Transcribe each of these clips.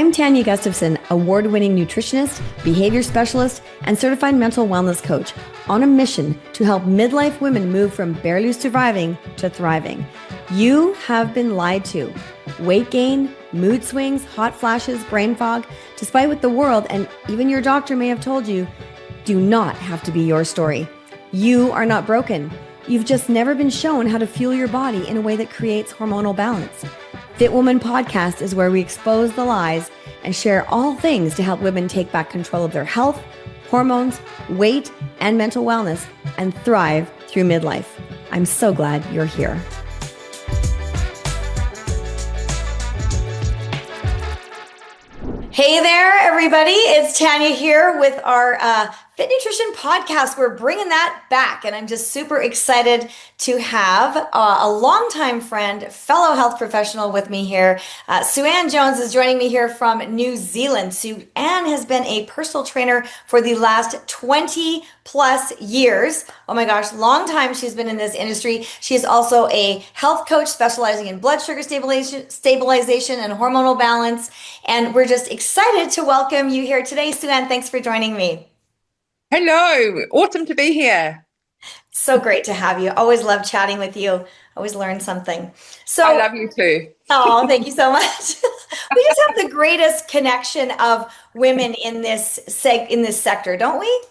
I'm Tania Gustafson, award-winning nutritionist, behavior specialist, and certified mental wellness coach on a mission to help midlife women move from barely surviving to thriving. You have been lied to. Weight gain, mood swings, hot flashes, brain fog, despite what the world and even your doctor may have told you, do not have to be your story. You are not broken. You've just never been shown how to fuel your body in a way that creates hormonal balance. Fit Woman Podcast is where we expose the lies and share all things to help women take back control of their health, hormones, weight, and mental wellness and thrive through midlife. I'm so glad you're here. Hey there, everybody. It's Tania here with our Fit Nutrition Podcast. We're bringing that back, and I'm just super excited to have a longtime friend, fellow health professional with me here. Sueann Jones is joining me here from New Zealand. Sueann has been a personal trainer for the last 20 plus years. Oh my gosh, long time she's been in this industry. She is also a health coach specializing in blood sugar stabilization and hormonal balance. And we're just excited to welcome you here today. Sueann, thanks for joining me. Hello, awesome to be here. So great to have you. Always love chatting with you. Always learn something. So I love you too. Oh, thank you so much. We just have the greatest connection of women in this sector, don't we?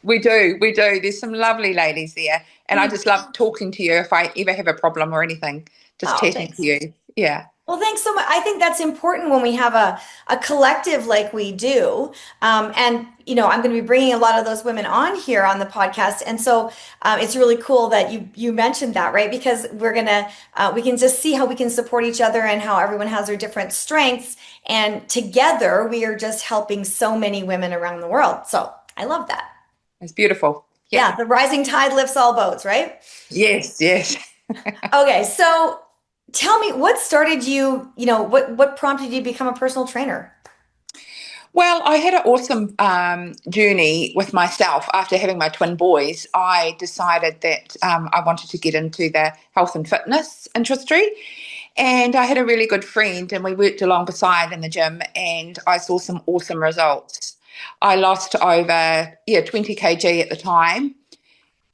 We do. There's some lovely ladies there, and I just love talking to you if I ever have a problem or anything, just chatting to you. Yeah. Well, thanks so much. I think that's important when we have a collective like we do. And, you know, I'm going to be bringing a lot of those women on here on the podcast. And so it's really cool that you mentioned that, right? Because we can just see how we can support each other and how everyone has their different strengths. And together we are just helping so many women around the world. So I love that. It's beautiful. Yeah. The rising tide lifts all boats, right? Yes. Okay. So tell me, what started you, what prompted you to become a personal trainer? Well, I had an awesome journey with myself. After having my twin boys, I decided that I wanted to get into the health and fitness industry. And I had a really good friend, and we worked along beside in the gym, and I saw some awesome results. I lost over 20 kg at the time.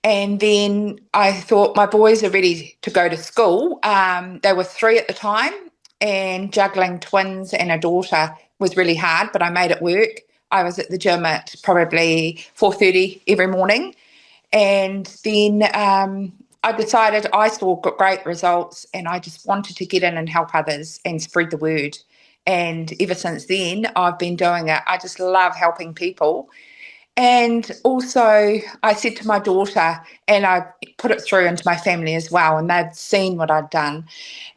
And then I thought, my boys are ready to go to school. They were 3 at the time, and juggling twins and a daughter was really hard, but I made it work. I was at the gym at probably 4:30 every morning. And then I decided I saw great results, and I just wanted to get in and help others and spread the word. And ever since then, I've been doing it. I just love helping people. And also I said to my daughter, and I put it through into my family as well, and they'd seen what I'd done.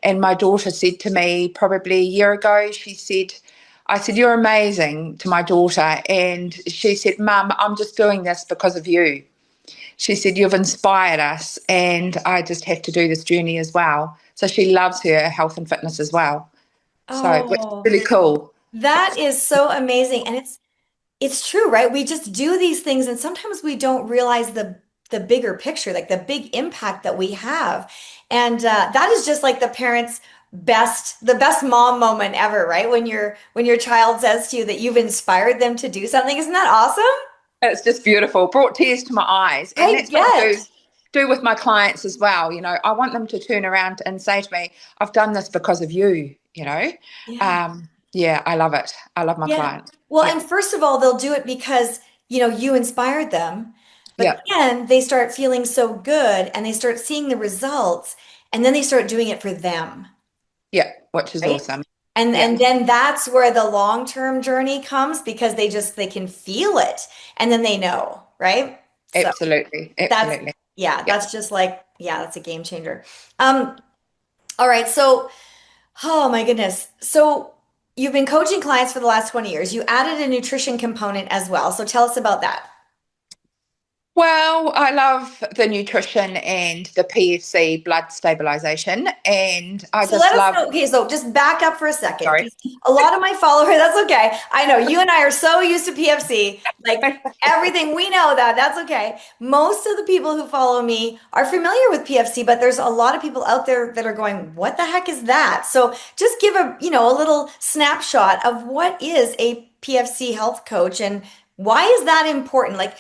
And my daughter said to me probably a year ago, I said, "You're amazing," to my daughter. And she said, "Mum, I'm just doing this because of you." She said, "You've inspired us, and I just have to do this journey as well." So she loves her health and fitness as well. So it's really cool. That is so amazing. And it's true, right? We just do these things, and sometimes we don't realize the bigger picture, like the big impact that we have. And that is just like the best mom moment ever, right? When your child says to you that you've inspired them to do something. Isn't that awesome? It's just beautiful. Brought tears to my eyes. And that's what I do with my clients as well. You know, I want them to turn around and say to me, "I've done this because of you," you know. Yeah, I love it. I love my clients. Well, and first of all, they'll do it because, you inspired them, but then they start feeling so good and they start seeing the results, and then they start doing it for them. Yeah, which is awesome. And then that's where the long-term journey comes, because they can feel it, and then they know, right? Absolutely. That's just like, that's a game changer. All right. So, oh my goodness. So you've been coaching clients for the last 20 years. You added a nutrition component as well. So tell us about that. Well, I love the nutrition and the PFC blood stabilization, and I So just let us love. know. Okay, so just back up for a second, Sorry. because a lot of my followers, that's okay. I know you and I are so used to PFC, like everything we know that, that's okay. Most of the people who follow me are familiar with PFC, but there's a lot of people out there that are going, what the heck is that? So just give a little snapshot of what is a PFC health coach and why is that important? Like,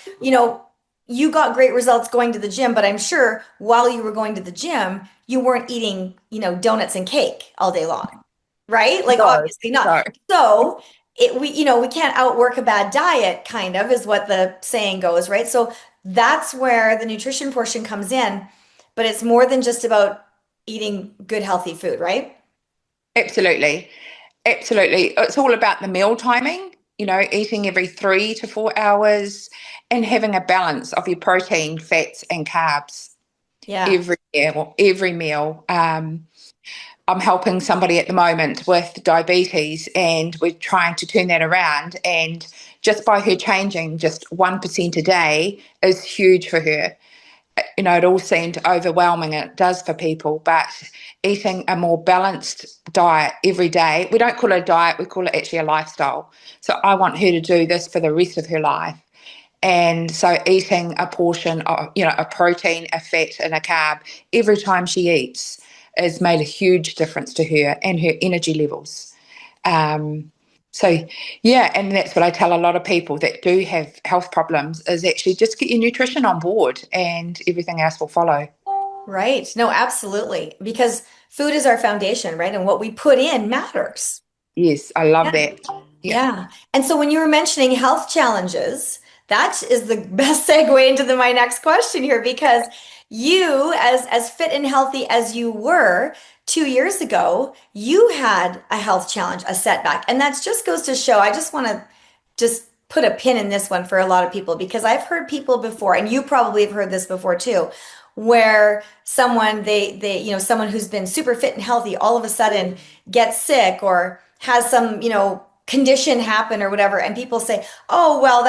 you got great results going to the gym, but I'm sure while you were going to the gym, you weren't eating, donuts and cake all day long, right? Like No, obviously not. no. So we can't outwork a bad diet, kind of, is what the saying goes, right? So that's where the nutrition portion comes in, but it's more than just about eating good, healthy food, right? Absolutely. Absolutely. It's all about the meal timing, eating every 3 to 4 hours and having a balance of your protein, fats, and carbs Yeah. every meal. Every meal. I'm helping somebody at the moment with diabetes, and we're trying to turn that around. And just by her changing just 1% a day is huge for her. It all seemed overwhelming, and it does for people, but eating a more balanced diet every day, we don't call it a diet, we call it actually a lifestyle. So I want her to do this for the rest of her life. And so eating a portion of, a protein, a fat, and a carb every time she eats has made a huge difference to her and her energy levels. Um, so, yeah, and that's what I tell a lot of people that do have health problems is actually just get your nutrition on board and everything else will follow. Right. No, absolutely. Because food is our foundation, right? And what we put in matters. Yes, I love that. Yeah. Yeah. And so when you were mentioning health challenges, that is the best segue into my next question here because you, as fit and healthy as you were 2 years ago, you had a health challenge, a setback. And that just goes to show, I just want to just put a pin in this one for a lot of people because I've heard people before, and you probably have heard this before too, where someone someone who's been super fit and healthy all of a sudden gets sick or has some condition happen or whatever, and people say, oh well,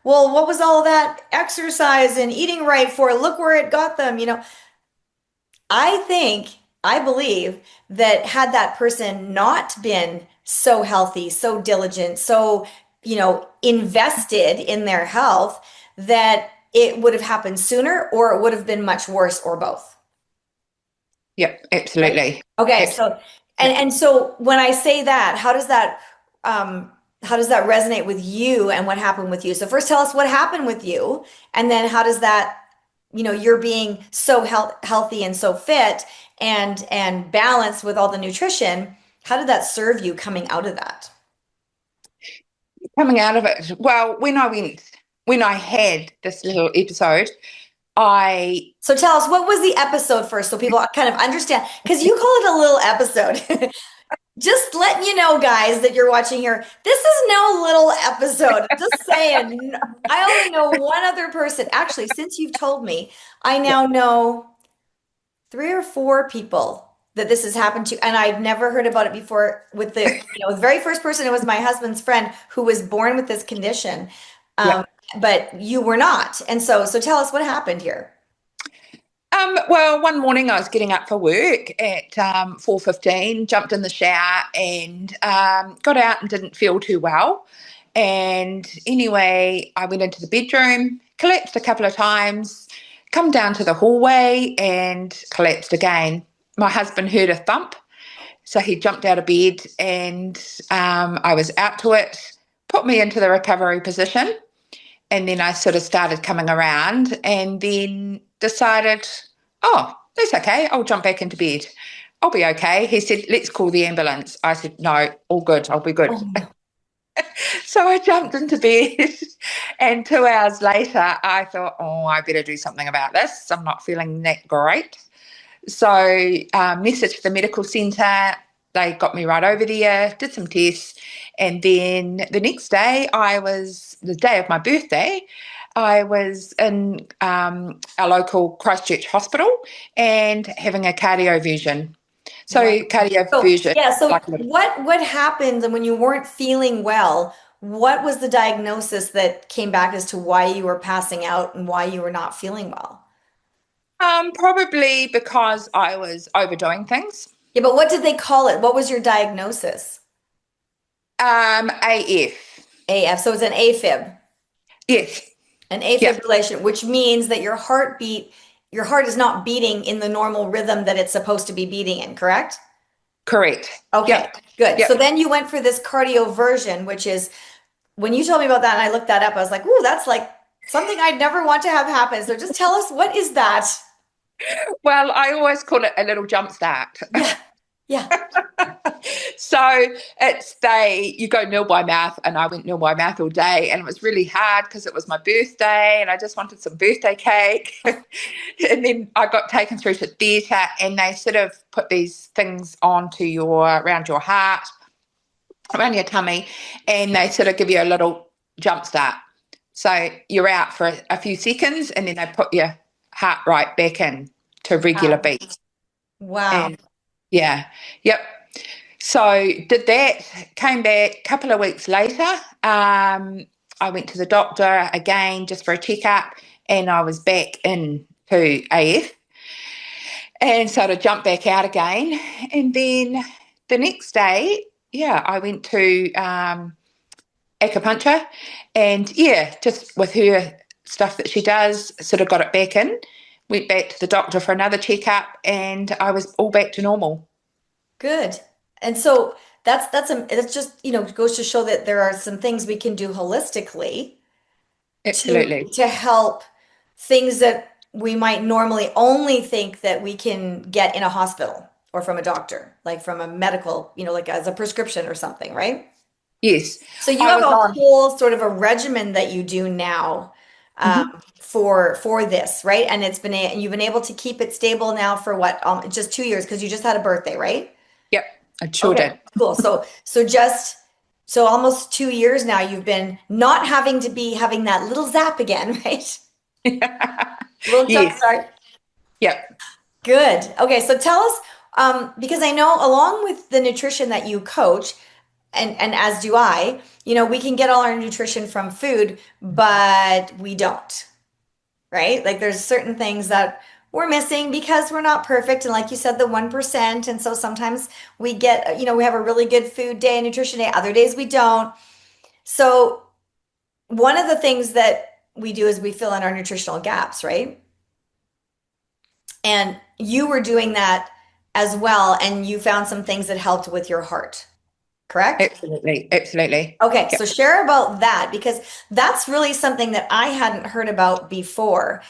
well, what was all that exercise and eating right for? Look where it got them. I believe that had that person not been so healthy, so diligent, so invested in their health, that it would have happened sooner or it would have been much worse or both. Yep, Right. absolutely. Okay, Absolutely. so and so when I say that, um how does that resonate with you and what happened with you? So first tell us what happened with you, and then how does that, you're being so healthy and so fit and balanced with all the nutrition, how did that serve you coming out of that? Coming out of it, well, when I had this little episode, I, So tell us, what was the episode first so people kind of understand, because you call it a little episode. Just letting you know, guys, that you're watching here. This is no little episode. Just saying. I only know one other person. Actually, since you've told me, I yeah, now know 3 or 4 people that this has happened to, and I've never heard about it before. With the very first person, it was my husband's friend who was born with this condition, yeah. um, but you were not. And so tell us what happened here. Well, one morning I was getting up for work at 4:15, jumped in the shower and got out and didn't feel too well. And anyway, I went into the bedroom, collapsed a couple of times, come down to the hallway and collapsed again. My husband heard a thump, so he jumped out of bed and I was out to it, put me into the recovery position. And then I sort of started coming around and then decided, oh, that's okay. I'll jump back into bed. I'll be okay. He said, let's call the ambulance. I said, no, all good. I'll be good. Oh, no. So I jumped into bed. And 2 hours later, I thought, oh, I better do something about this. I'm not feeling that great. So messaged the medical centre. They got me right over there, did some tests. And then the next day, the day of my birthday, I was in our local Christchurch hospital and having a cardioversion. So Wow. So cardioversion, yeah, so like what happened when you weren't feeling well? what was the diagnosis that came back as to why you were passing out and why you were not feeling well? Probably because I was overdoing things. Yeah, but what did they call it? What was your diagnosis? AF. AF. So it's an AFib, Yes. an Yep. afibrillation, which means that your heart is not beating in the normal rhythm that it's supposed to be beating in, correct? Correct. Okay, Yep. good. So Yep. then you went for this cardioversion, which is when you told me about that and I looked that up, I was like, ooh, that's like something I'd never want to have happen. So just tell us, what is that? Well, I always call it a little jump start. Yeah, yeah. So you go nil by mouth, and I went nil by mouth all day, and it was really hard because it was my birthday and I just wanted some birthday cake. And then I got taken through to theatre, and they sort of put these things around your heart, around your tummy, and they sort of give you a little jump start. So you're out for a few seconds, and then they put your heart right back in to regular Wow. beats. Wow. And yeah, yep. So did that, came back a couple of weeks later. I went to the doctor again just for a checkup, and I was back into AF. And so to jump back out again. And then the next day, yeah, I went to acupuncture, and yeah, just with her stuff that she does, sort of got it back in. Went back to the doctor for another checkup, and I was all back to normal. Good. And so that's just, goes to show that there are some things we can do holistically to Absolutely. to help things that we might normally only think that we can get in a hospital or from a doctor, like from a medical, like as a prescription or something, right? Yes. So you I have was a on. whole sort of a regimen that you do now Mhm. for this, right? And you've been able to keep it stable now for what, just 2 years because you just had a birthday, right? Yep, I sure Okay, did. cool. So almost 2 years now you've been not having to be having that little zap again, right? Little jump Yes. start. Yep. Good. Okay, so tell us, because I know along with the nutrition that you coach, and as do I, we can get all our nutrition from food, but we don't, right? Like there's certain things that we're missing because we're not perfect. And like you said, the 1%. And so sometimes we get, we have a really good food day, nutrition day, other days we don't. So one of the things that we do is we fill in our nutritional gaps, right? And you were doing that as well, and you found some things that helped with your heart, correct? Absolutely. Absolutely. Okay, so Yep. share about that because that's really something that I hadn't heard about before.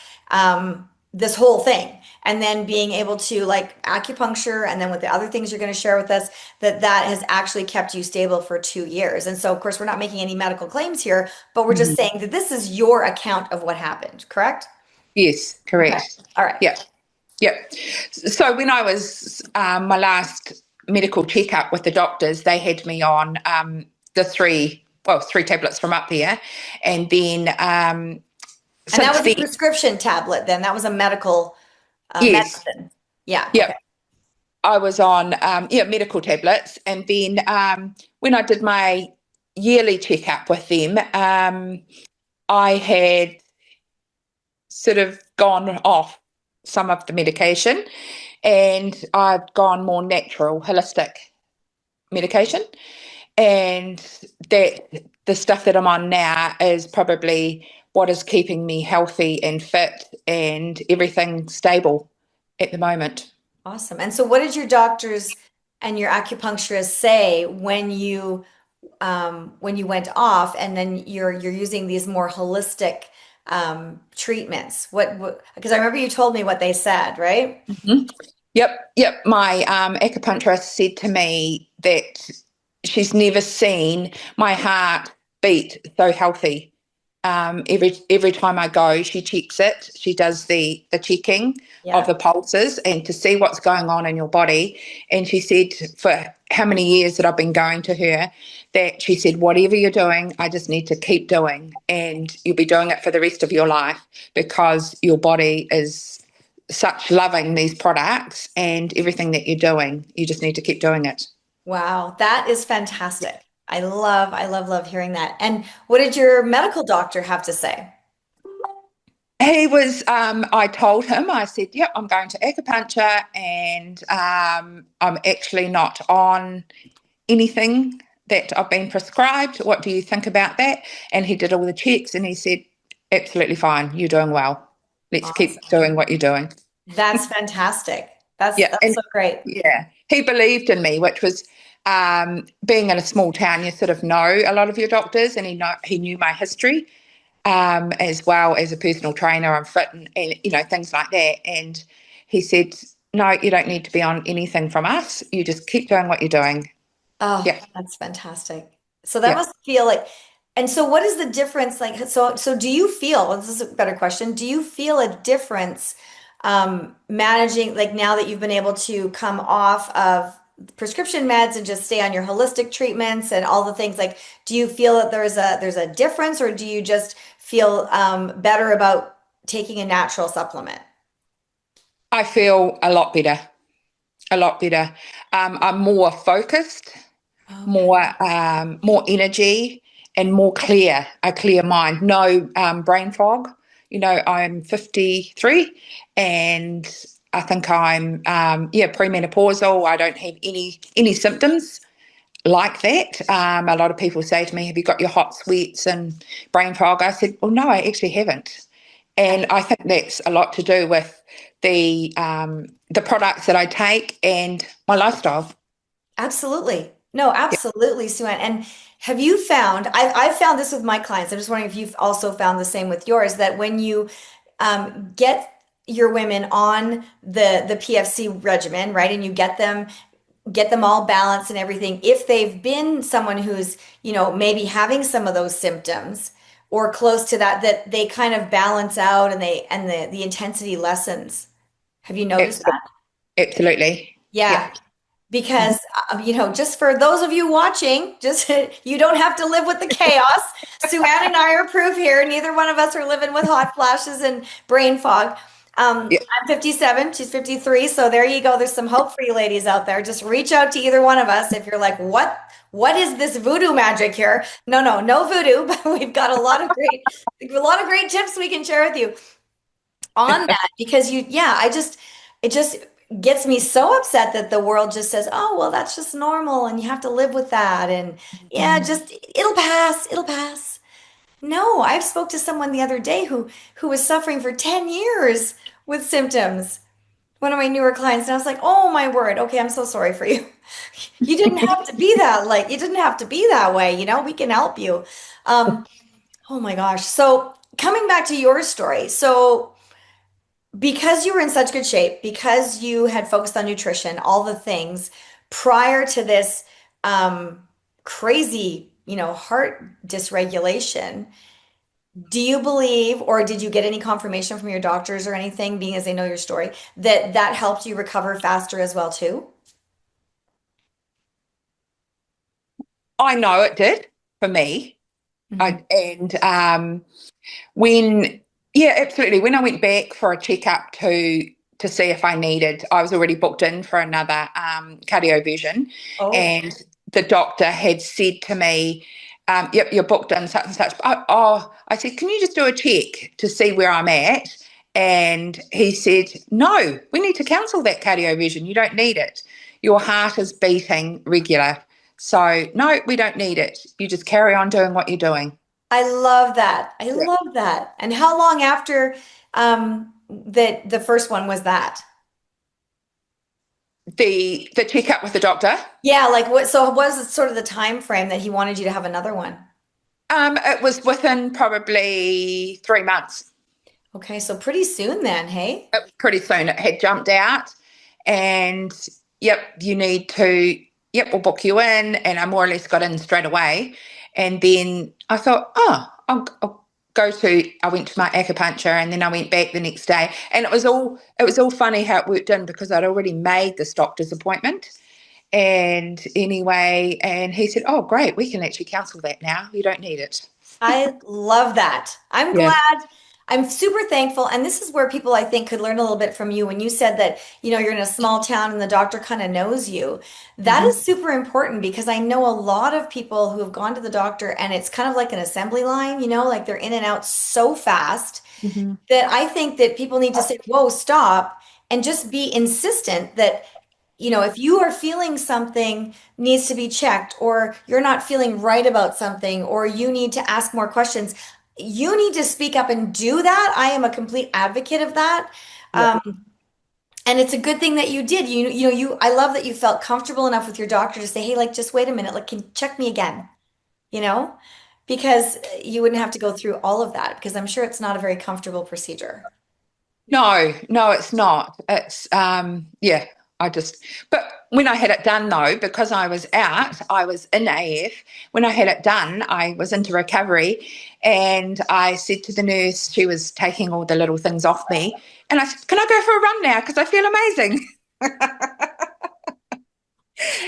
This whole thing, and then being able to like acupuncture, and then with the other things you're going to share with us, that has actually kept you stable for 2 years. And so, of course, we're not making any medical claims here, but we're just Mhm. saying that this is your account of what happened, correct? Yes, Okay, correct. all right. Yep. Yep. So when I was my last medical checkup with the doctors, they had me on the three tablets from up there, and then And that since was a then, prescription tablet. Then that was a medical yes, medicine. Yeah. Okay. yep, I was on medical tablets, and then when I did my yearly checkup with them, I had sort of gone off some of the medication, and I've gone more natural, holistic medication. And that the stuff that I'm on now is probably what is keeping me healthy and fit and everything stable at the moment. Awesome. And so, what did your doctors and your acupuncturist say when you went off, and then you're using these more holistic treatments? Because I remember you told me what they said, right? Mhm. Yep. My acupuncturist said to me that she's never seen my heart beat so healthy. Every time I go, she checks it. She does the checking of Yeah. the pulses and to see what's going on in your body. And she said for how many years that I've been going to her, that she said, whatever you're doing, I just need to keep doing, and you'll be doing it for the rest of your life because your body is such loving these products and everything that you're doing. You just need to keep doing it. Wow, that is fantastic. love hearing that. And what did your medical doctor have to say? He was, I told him, I said, yep, I'm going to acupuncture and I'm actually not on anything that I've been prescribed. What do you think about that? And he did all the checks and he said, absolutely fine. You're doing well. Let's keep Awesome. doing what you're doing. That's fantastic. That's Yeah. that's And so great. yeah, he believed in me, which was being in a small town, you sort of know a lot of your doctors and he knew my history. As well as a personal trainer, I'm fit and things like that. And he said, "No, you don't need to be on anything from us. You just keep doing what you're doing." Oh, Yeah, that's fantastic. So that yeah. must feel like, and so what is the difference? Like, so do you feel, well, this is a better question. Do you feel a difference managing, like now that you've been able to come off of prescription meds and just stay on your holistic treatments and all the things, like, do you feel that there's a difference, or do you just feel better about taking a natural supplement? I feel a lot better, a lot better. I'm more focused, Okay. more energy, and more clear, a clear mind. No brain fog. I'm 53, and I think I'm premenopausal. I don't have any symptoms like that. A lot of people say to me, "Have you got your hot sweats and brain fog?" I said, "Well, no, I actually haven't." And I think that's a lot to do with the products that I take and my lifestyle. Absolutely. No, Yeah, absolutely, Sueann. And have you found, I've found this with my clients. I'm just wondering if you've also found the same with yours, that when you get your women on the PFC regimen, right, and you get them all balanced and everything, if they've been someone who's, maybe having some of those symptoms or close to that, that they kind of balance out and the intensity lessens. Have you noticed absolutely. that? Absolutely. Yeah. Yeah. Because just for those of you watching, just you don't have to live with the chaos. Suann and I are proof here. Neither one of us are living with hot flashes and brain fog. Yeah. I'm 57, she's 53, so there you go. There's some hope for you ladies out there. Just reach out to either one of us if you're like, what is this voodoo magic here? No, no, no voodoo, but we've got a lot of great tips we can share with you on that, because it just gets me so upset that the world just says, oh, well, that's just normal and you have to live with that. And yeah, just it'll pass. No, I've spoke to someone the other day who was suffering for 10 years with symptoms. One of my newer clients, and I was like, oh my word, okay, I'm so sorry for you. You didn't have to be that, like, you didn't have to be that way, we can help you. Oh my gosh. So coming back to your story, so because you were in such good shape, because you had focused on nutrition, all the things prior to this crazy, heart dysregulation, do you believe, or did you get any confirmation from your doctors or anything, being as they know your story, that that helped you recover faster as well too? I know it did for me. Mhm. I and when yeah, absolutely. When I went back for a checkup to see if I needed, I was already booked in for another cardioversion, Oh, and the doctor had said to me, "Yep, you're booked in such and such." I said, "Can you just do a check to see where I'm at?" And he said, "No, we need to cancel that cardioversion. You don't need it. Your heart is beating regular, so no, we don't need it. You just carry on doing what you're doing." I love that. I love that. And how long after the first one was that? The checkup with the doctor. Yeah, like what, so what was sort of the time frame that he wanted you to have another one? It was within probably 3 months. Okay, so pretty soon then, hey? It was pretty soon. It had jumped out, and yep, you need to. Yep, we'll book you in, and I more or less got in straight away. And then I thought, oh, I'll go to. I went to my acupuncture, and then I went back the next day, and it was all funny how it worked in because I'd already made this doctor's appointment. And anyway, and he said, "Oh, great, we can actually cancel that now. You don't need it." I love that. I'm Yeah. glad. I'm super thankful. And this is where people, I think, could learn a little bit from you. When you said that, you're in a small town and the doctor kind of knows you, that Mhm. is super important because I know a lot of people who have gone to the doctor and it's kind of like an assembly line, like they're in and out so fast Mhm. that I think that people need to say, whoa, stop, and just be insistent that, if you are feeling something needs to be checked, or you're not feeling right about something, or you need to ask more questions, you need to speak up and do that. I am a complete advocate of that. Yeah. And it's a good thing that you did. I love that you felt comfortable enough with your doctor to say, hey, like, just wait a minute, like, can you check me again, you know? Because you wouldn't have to go through all of that because I'm sure it's not a very comfortable procedure. No, no, it's not. It's yeah, but when I had it done though, because I was out, I was in AF. When I had it done, I was into recovery, and I said to the nurse, she was taking all the little things off me, and I said, "Can I go for a run now? Because I feel amazing."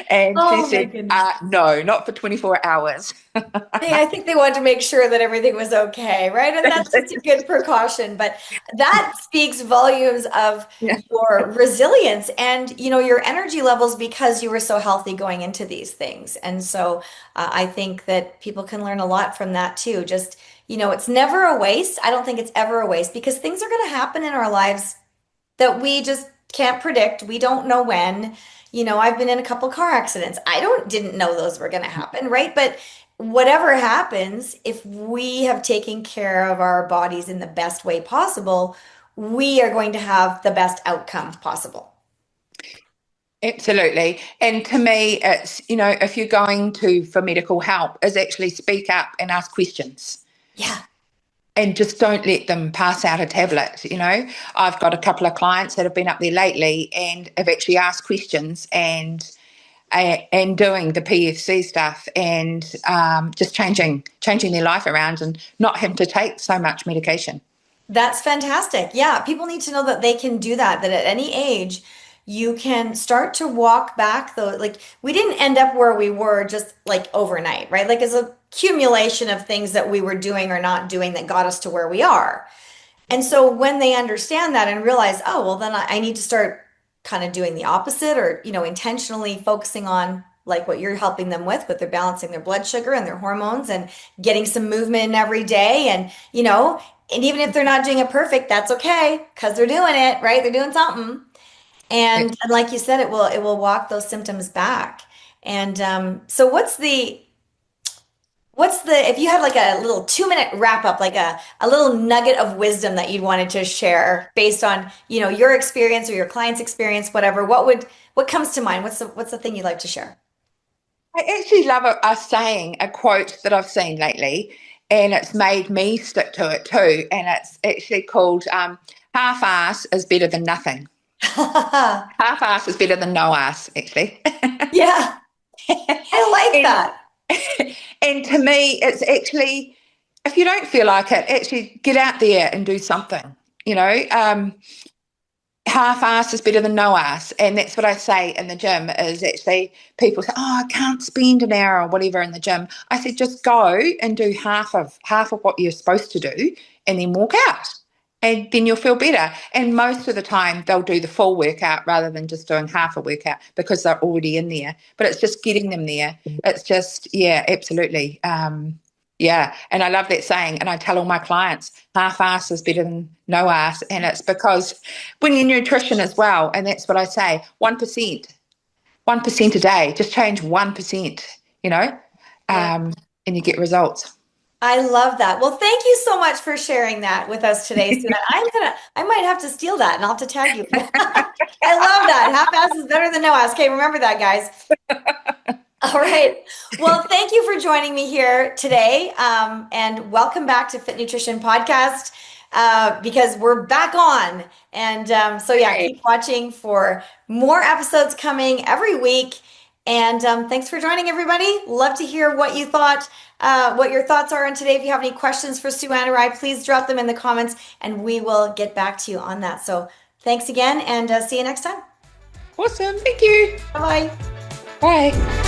And she Oh my said, goodness. "No, not for 24 hours." I think they wanted to make sure that everything was okay, right? And that's just a good precaution. But that speaks volumes of Yeah. your resilience and, your energy levels because you were so healthy going into these things. And so I think that people can learn a lot from that too. Just, it's never a waste. I don't think it's ever a waste because things are going to happen in our lives that we just can't predict. We don't know when. I've been in a couple car accidents. I don't didn't know those were going to happen, right? But whatever happens, if we have taken care of our bodies in the best way possible, we are going to have the best outcome possible. Absolutely. And to me, it's, if you're going to for medical help, is actually speak up and ask questions. Yeah. And just don't let them pass out a tablet. I've got a couple of clients that have been up there lately and have actually asked questions and doing the PFC stuff and just changing their life around and not having to take so much medication. That's fantastic. Yeah, people need to know that they can do that, that at any age you can start to walk back though. Like we didn't end up where we were just like overnight, right? Like it's a accumulation of things that we were doing or not doing that got us to where we are. And so when they understand that and realize, oh, well, then I need to start kind of doing the opposite or, intentionally focusing on like what you're helping them with their balancing their blood sugar and their hormones and getting some movement in every day. And even if they're not doing it perfect, that's okay because they're doing it, right? They're doing something. And like you said, it will walk those symptoms back. And so what's the if you had like a little 2 minute wrap up, like a little nugget of wisdom that you'd wanted to share based on, your experience or your client's experience, whatever, what comes to mind? What's the thing you'd like to share? I actually love a saying, a quote that I've seen lately, and it's made me stick to it too. And it's actually called half-ass is better than nothing. Half-ass is better than no ass, actually. Yeah, I like and that. and to me, it's actually, if you don't feel like it, actually get out there and do something. You know, half-ass is better than no ass, and that's what I say in the gym. Is actually people say, "Oh, I can't spend an hour or whatever in the gym." I said, just go and do half of what you're supposed to do, and then walk out, and then you'll feel better. And most of the time, they'll do the full workout rather than just doing half a workout because they're already in there. But it's just getting them there. It's just, yeah, absolutely. Yeah, and I love that saying, and I tell all my clients, half-ass is better than no ass, and it's because when you're nutrition as well, and that's what I say, 1% a day, just change 1%, you know, Yeah. and you get results. I love that. Well, thank you so much for sharing that with us today, Sueann. I might have to steal that and I'll have to tag you. I love that. Half-ass is better than no ass. Okay, remember that, guys. All right. Well, thank you for joining me here today. And welcome back to Fit Nutrition Podcast because we're back on. And so, yeah, Hey, keep watching for more episodes coming every week. And thanks for joining, everybody. Love to hear what you thought, what your thoughts are on today. If you have any questions for Sueann or I, please drop them in the comments and we will get back to you on that. So, thanks again and see you next time. awesome. Thank you. Bye bye. Bye.